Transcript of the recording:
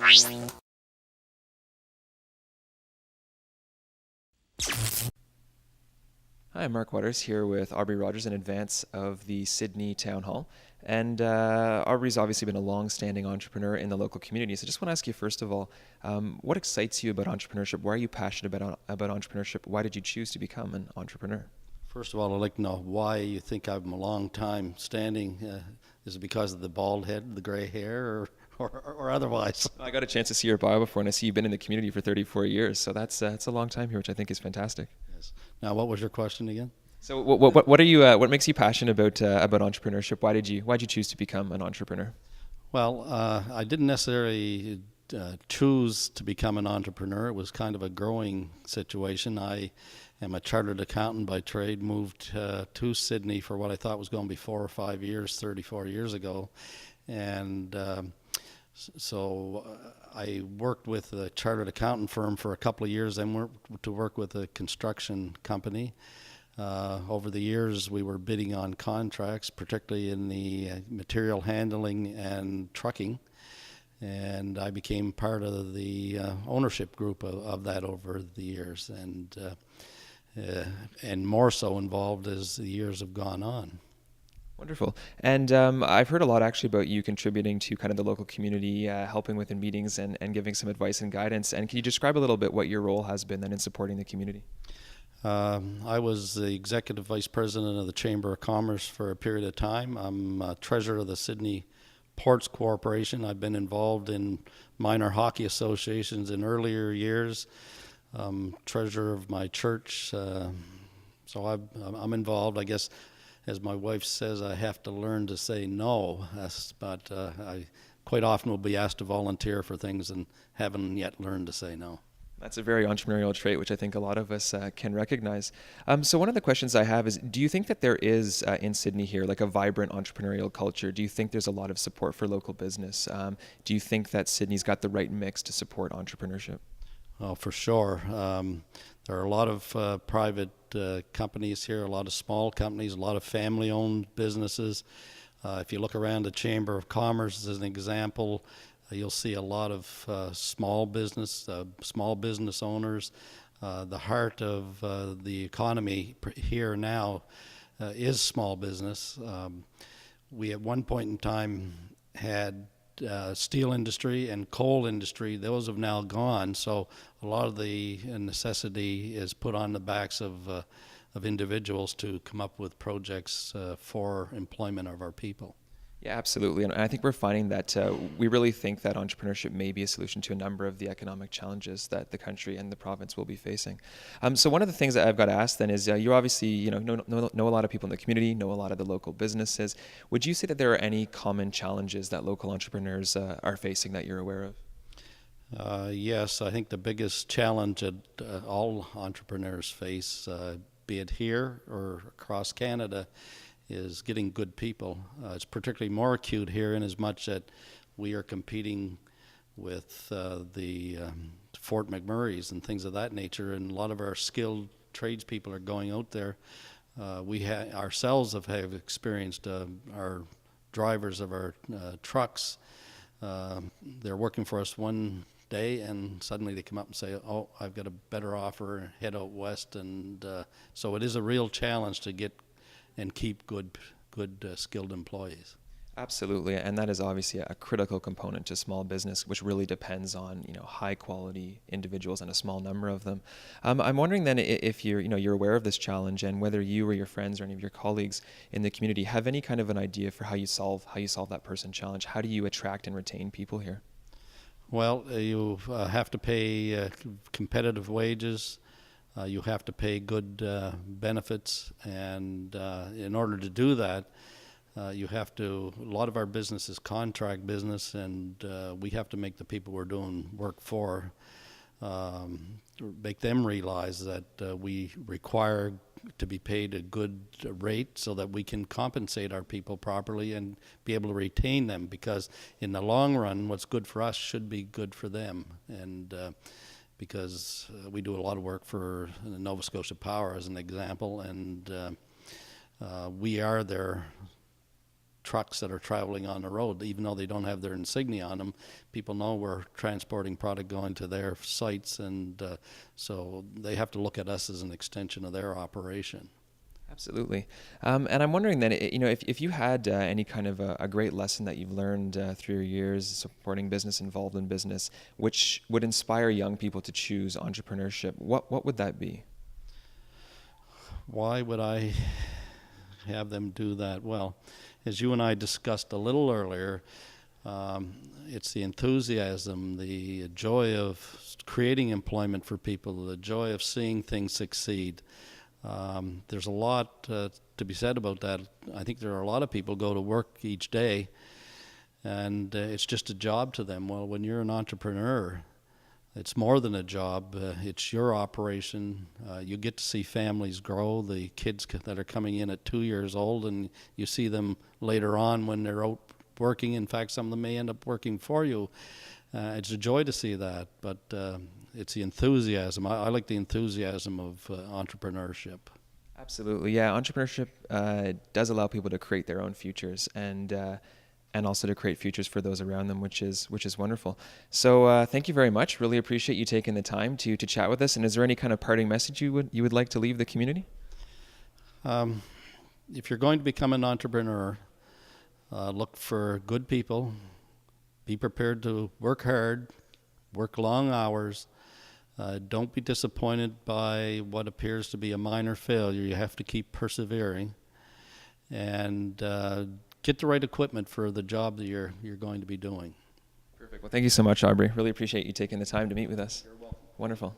Hi, I'm Mark Waters here with Aubrey Rogers in advance of the Sydney Town Hall. And Aubrey's obviously been a long-standing entrepreneur in the local community. So I just want to ask you, first of all, what excites you about entrepreneurship? Why are you passionate about entrepreneurship? Why did you choose to become an entrepreneur? First of all, I'd like to know why you think I'm a long time standing. Is it because of the bald head, the gray hair, or otherwise? I got a chance to see your bio before, and I see you've been in the community for 34 years. So that's a long time here, which I think is fantastic. Yes. Now, what was your question again? So what are you what makes you passionate about entrepreneurship? Why'd you choose to become an entrepreneur? Well, I didn't necessarily choose to become an entrepreneur. It was kind of a growing situation. I am a chartered accountant by trade, moved to Sydney for what I thought was going to be 4 or 5 years, 34 years ago. And so I worked with a chartered accountant firm for a couple of years, then went to work with a construction company. Over the years, we were bidding on contracts, particularly in the material handling and trucking, and I became part of the ownership group of that over the years, and more so involved as the years have gone on. Wonderful. And I've heard a lot actually about you contributing to kind of the local community, helping within meetings and giving some advice and guidance. And can you describe a little bit what your role has been then in supporting the community? I was the executive vice president of the Chamber of Commerce for a period of time. I'm treasurer of the Sydney Ports Corporation. I've been involved in minor hockey associations in earlier years. Treasurer of my church. So I'm involved. I guess, as my wife says, I have to learn to say no. But I quite often will be asked to volunteer for things and haven't yet learned to say no. That's a very entrepreneurial trait, which I think a lot of us can recognize. So one of the questions I have is, do you think that there is in Sydney here like a vibrant entrepreneurial culture? Do you think there's a lot of support for local business? Do you think that Sydney's got the right mix to support entrepreneurship? Oh, for sure. There are a lot of private companies here, a lot of small companies, a lot of family-owned businesses. If you look around the Chamber of Commerce as an example, you'll see a lot of small business owners. The heart of the economy here now is small business. We at one point in time had steel industry and coal industry. Those have now gone, so a lot of the necessity is put on the backs of individuals to come up with projects for employment of our people. Yeah, absolutely. And I think we're finding that we really think that entrepreneurship may be a solution to a number of the economic challenges that the country and the province will be facing. So one of the things that I've got to ask then is you obviously know a lot of people in the community, know a lot of the local businesses. Would you say that there are any common challenges that local entrepreneurs are facing that you're aware of? Yes, I think the biggest challenge that all entrepreneurs face, be it here or across Canada, is getting good people. It's particularly more acute here in as much that we are competing with the Fort McMurrays and things of that nature, and a lot of our skilled tradespeople are going out there. We ourselves have experienced our drivers of our trucks. They're working for us one day and suddenly they come up and say, oh, I've got a better offer, head out west. And so it is a real challenge to get and keep good skilled employees. Absolutely, and that is obviously a critical component to small business, which really depends on high quality individuals and a small number of them. I'm wondering then if you're aware of this challenge and whether you or your friends or any of your colleagues in the community have any kind of an idea for how you solve that person challenge. How do you attract and retain people here? Well, you have to pay competitive wages. You have to pay good benefits, and in order to do that, you have to. A lot of our business is contract business, and we have to make the people we're doing work for, make them realize that we require to be paid a good rate so that we can compensate our people properly and be able to retain them. Because in the long run, what's good for us should be good for them, and because we do a lot of work for Nova Scotia Power as an example, and we are their trucks that are traveling on the road, even though they don't have their insignia on them. People know we're transporting product going to their sites, and so they have to look at us as an extension of their operation. Absolutely. And I'm wondering then, if you had any kind of a great lesson that you've learned through your years supporting business, involved in business, which would inspire young people to choose entrepreneurship, what would that be? Why would I have them do that? Well, as you and I discussed a little earlier, it's the enthusiasm, the joy of creating employment for people, the joy of seeing things succeed. There's a lot to be said about that. I think there are a lot of people go to work each day and it's just a job to them. Well, when you're an entrepreneur, it's more than a job. It's your operation. You get to see families grow, the kids that are coming in at 2 years old, and you see them later on when they're out working. In fact, some of them may end up working for you. It's a joy to see that, but it's the enthusiasm. I like the enthusiasm of entrepreneurship. Absolutely, yeah. Entrepreneurship does allow people to create their own futures and also to create futures for those around them, which is wonderful. So thank you very much. Really appreciate you taking the time to chat with us. And is there any kind of parting message you would like to leave the community? If you're going to become an entrepreneur, look for good people. Be prepared to work hard, work long hours. Don't be disappointed by what appears to be a minor failure. You have to keep persevering, and get the right equipment for the job that you're going to be doing. Perfect. Well, thank you so much, Aubrey. Really appreciate you taking the time to meet with us. You're welcome. Wonderful.